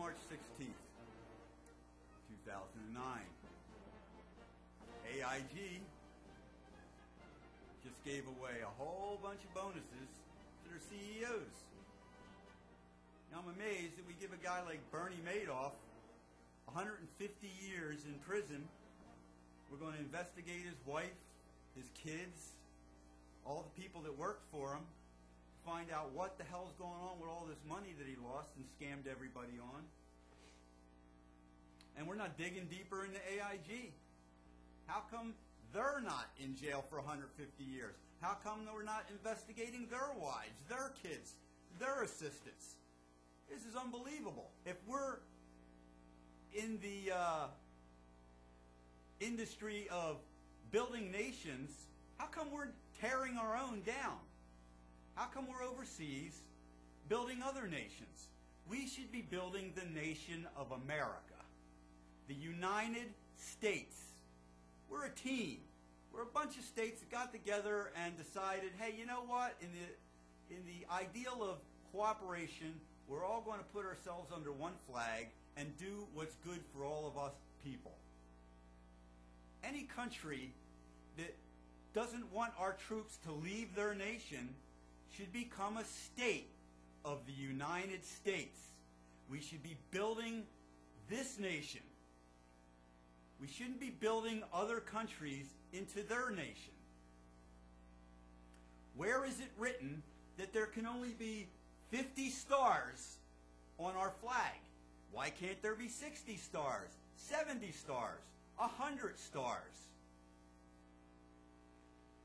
March 16th, 2009. AIG just gave away a whole bunch of bonuses to their CEOs. Now I'm amazed that we give a guy like Bernie Madoff 150 years in prison. We're going to investigate his wife, his kids, all the people that worked for him, find out what the hell's going on with all this money that he lost and scammed everybody on. And we're not digging deeper into AIG. How come they're not in jail for 150 years? How come we're not investigating their wives, their kids, their assistants? This is unbelievable. If we're in the industry of building nations, how come we're tearing our own down? How come we're overseas building other nations? We should be building the nation of America, the United States. We're a team. We're a bunch of states that got together and decided, hey, you know what? In the ideal of cooperation, we're all going to put ourselves under one flag and do what's good for all of us people. Any country that doesn't want our troops to leave their nation should become a state of the United States. We should be building this nation. We shouldn't be building other countries into their nation. Where is it written that there can only be 50 stars on our flag? Why can't there be 60 stars, 70 stars, 100 stars?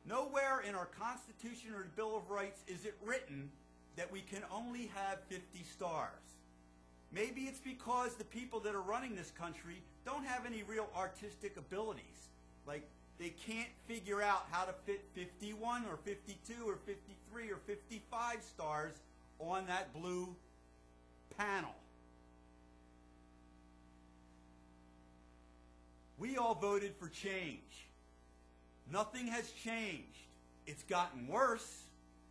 Nowhere in our Constitution or the Bill of Rights is it written that we can only have 50 stars. Maybe it's because the people that are running this country don't have any real artistic abilities. Like, they can't figure out how to fit 51 or 52 or 53 or 55 stars on that blue panel. We all voted for change. Nothing has changed. It's gotten worse.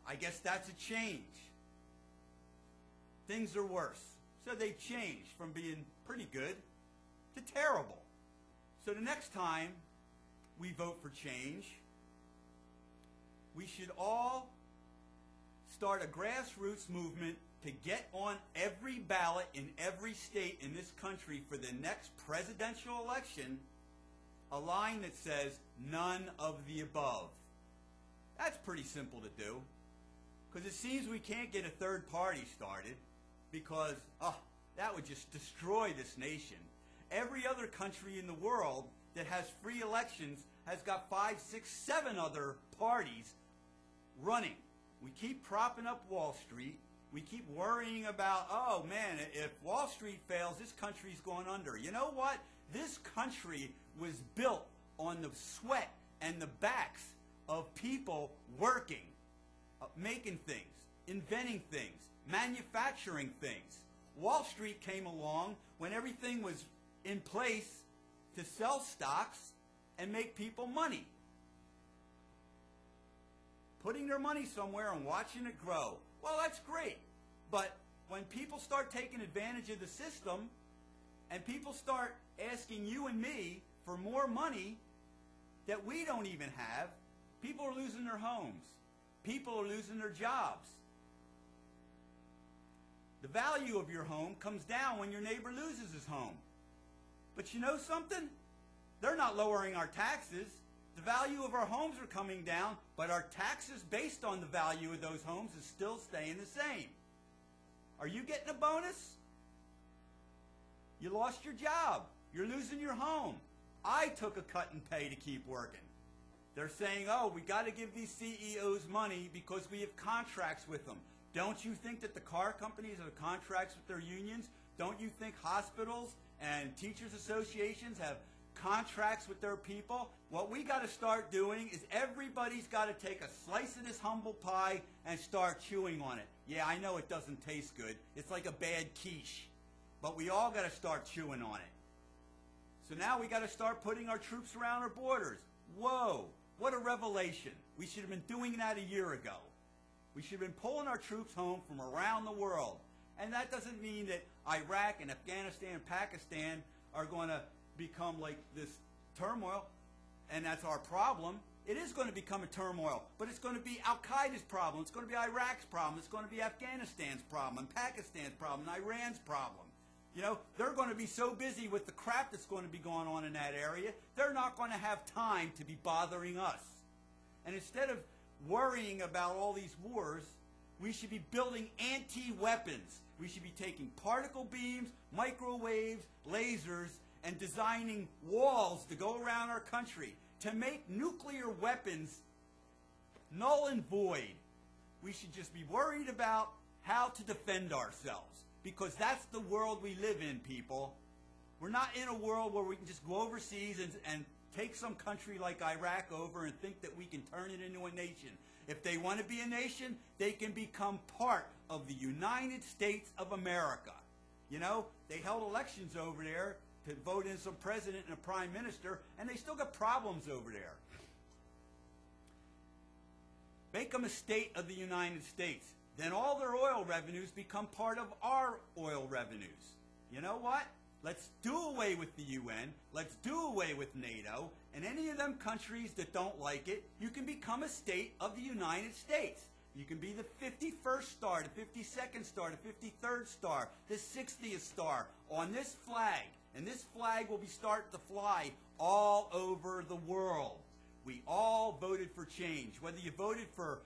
I guess that's a change. Things are worse. So they've changed from being pretty good to terrible. So the next time we vote for change, we should all start a grassroots movement to get on every ballot in every state in this country for the next presidential election a line that says, none of the above. That's pretty simple to do, because it seems we can't get a third party started because, that would just destroy this nation. Every other country in the world that has free elections has got 5, 6, 7 other parties running. We keep propping up Wall Street. We keep worrying about, oh man, if Wall Street fails, this country's going under. You know what? This country was built on the sweat and the backs of people working, making things, inventing things, manufacturing things. Wall Street came along when everything was in place to sell stocks and make people money. Putting their money somewhere and watching it grow. Well, that's great. But when people start taking advantage of the system and people start asking you and me for more money that we don't even have, people are losing their homes. People are losing their jobs. The value of your home comes down when your neighbor loses his home. But you know something? They're not lowering our taxes. The value of our homes are coming down, but our taxes based on the value of those homes is still staying the same. Are you getting a bonus? You lost your job. You're losing your home. I took a cut in pay to keep working. They're saying, oh, we got to give these CEOs money because we have contracts with them. Don't you think that the car companies have contracts with their unions? Don't you think hospitals and teachers associations have contracts with their people? What we got to start doing is everybody's got to take a slice of this humble pie and start chewing on it. Yeah, I know it doesn't taste good. It's like a bad quiche. But we all got to start chewing on it. So now we got to start putting our troops around our borders. Whoa, what a revelation. We should have been doing that a year ago. We should have been pulling our troops home from around the world. And that doesn't mean that Iraq and Afghanistan and Pakistan are going to become like this turmoil, and that's our problem. It is going to become a turmoil, but it's going to be Al-Qaeda's problem. It's going to be Iraq's problem. It's going to be Afghanistan's problem, and Pakistan's problem, and Iran's problem. You know, they're going to be so busy with the crap that's going to be going on in that area, they're not going to have time to be bothering us. And instead of worrying about all these wars, we should be building anti-weapons. We should be taking particle beams, microwaves, lasers, and designing walls to go around our country to make nuclear weapons null and void. We should just be worried about how to defend ourselves, because that's the world we live in, people. We're not in a world where we can just go overseas and take some country like Iraq over and think that we can turn it into a nation. If they want to be a nation, they can become part of the United States of America. You know, they held elections over there to vote in some president and a prime minister, and they still got problems over there. Make them a state of the United States. Then all their oil revenues become part of our oil revenues. You know what? Let's do away with the UN. Let's do away with NATO. And any of them countries that don't like it, you can become a state of the United States. You can be the 51st star, the 52nd star, the 53rd star, the 60th star on this flag. And this flag will be start to fly all over the world. We all voted for change. Whether you voted for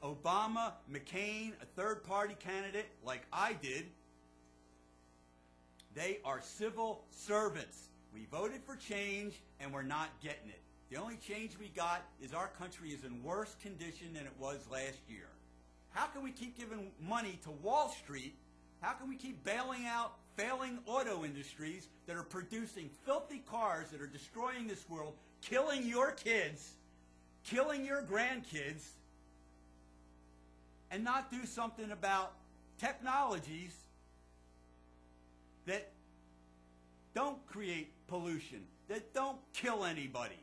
Obama, McCain, a third-party candidate like I did, they are civil servants. We voted for change, and we're not getting it. The only change we got is our country is in worse condition than it was last year. How can we keep giving money to Wall Street? How can we keep bailing out failing auto industries that are producing filthy cars that are destroying this world, killing your kids, killing your grandkids, and not do something about technologies that don't create pollution, that don't kill anybody?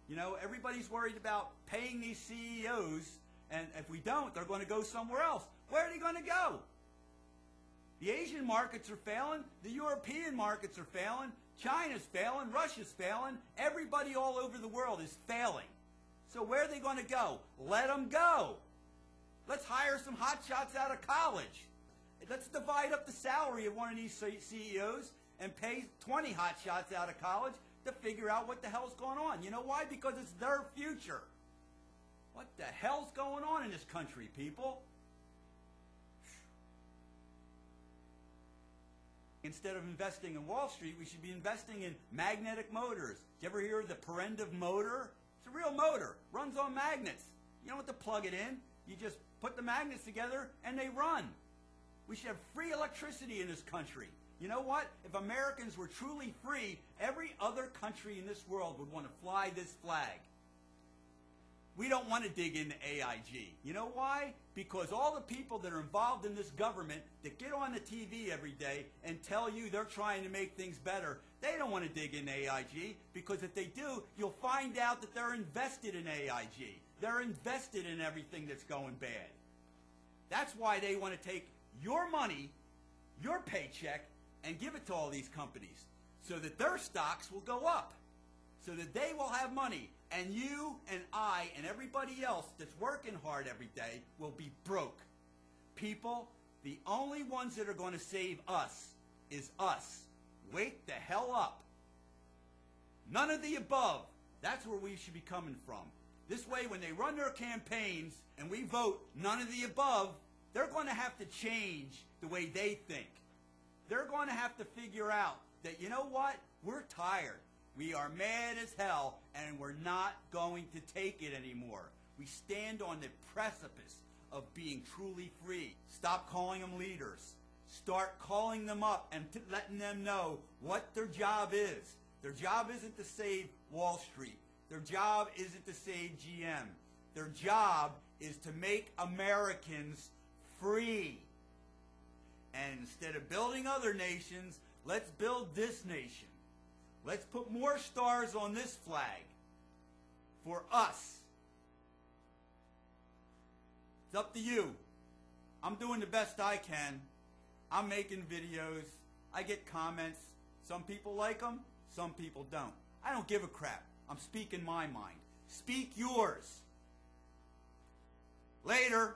You know, everybody's worried about paying these CEOs, and if we don't, they're going to go somewhere else. Where are they going to go? The Asian markets are failing. The European markets are failing. China's failing. Russia's failing. Everybody all over the world is failing. So where are they going to go? Let them go. Let's hire some hotshots out of college. Let's divide up the salary of one of these CEOs and pay 20 hotshots out of college to figure out what the hell's going on. You know why? Because it's their future. What the hell's going on in this country, people? Instead of investing in Wall Street, we should be investing in magnetic motors. Did you ever hear of the Perendive motor? It's a real motor. Runs on magnets. You don't have to plug it in. You just put the magnets together and they run. We should have free electricity in this country. You know what? If Americans were truly free, every other country in this world would want to fly this flag. We don't want to dig into AIG. You know why? Because all the people that are involved in this government that get on the TV every day and tell you they're trying to make things better, they don't want to dig into AIG, because if they do, you'll find out that they're invested in AIG. They're invested in everything that's going bad. That's why they want to take your money, your paycheck, and give it to all these companies so that their stocks will go up, so that they will have money. And you and I and everybody else that's working hard every day will be broke. People, the only ones that are going to save us is us. Wake the hell up. None of the above. That's where we should be coming from. This way, when they run their campaigns and we vote none of the above, they're going to have to change the way they think. They're going to have to figure out that, you know what? We're tired. We are mad as hell, and we're not going to take it anymore. We stand on the precipice of being truly free. Stop calling them leaders. Start calling them up and letting them know what their job is. Their job isn't to save Wall Street. Their job isn't to save GM. Their job is to make Americans free. And instead of building other nations, let's build this nation. Let's put more stars on this flag for us. It's up to you. I'm doing the best I can. I'm making videos. I get comments. Some people like them. Some people don't. I don't give a crap. I'm speaking my mind. Speak yours. Later.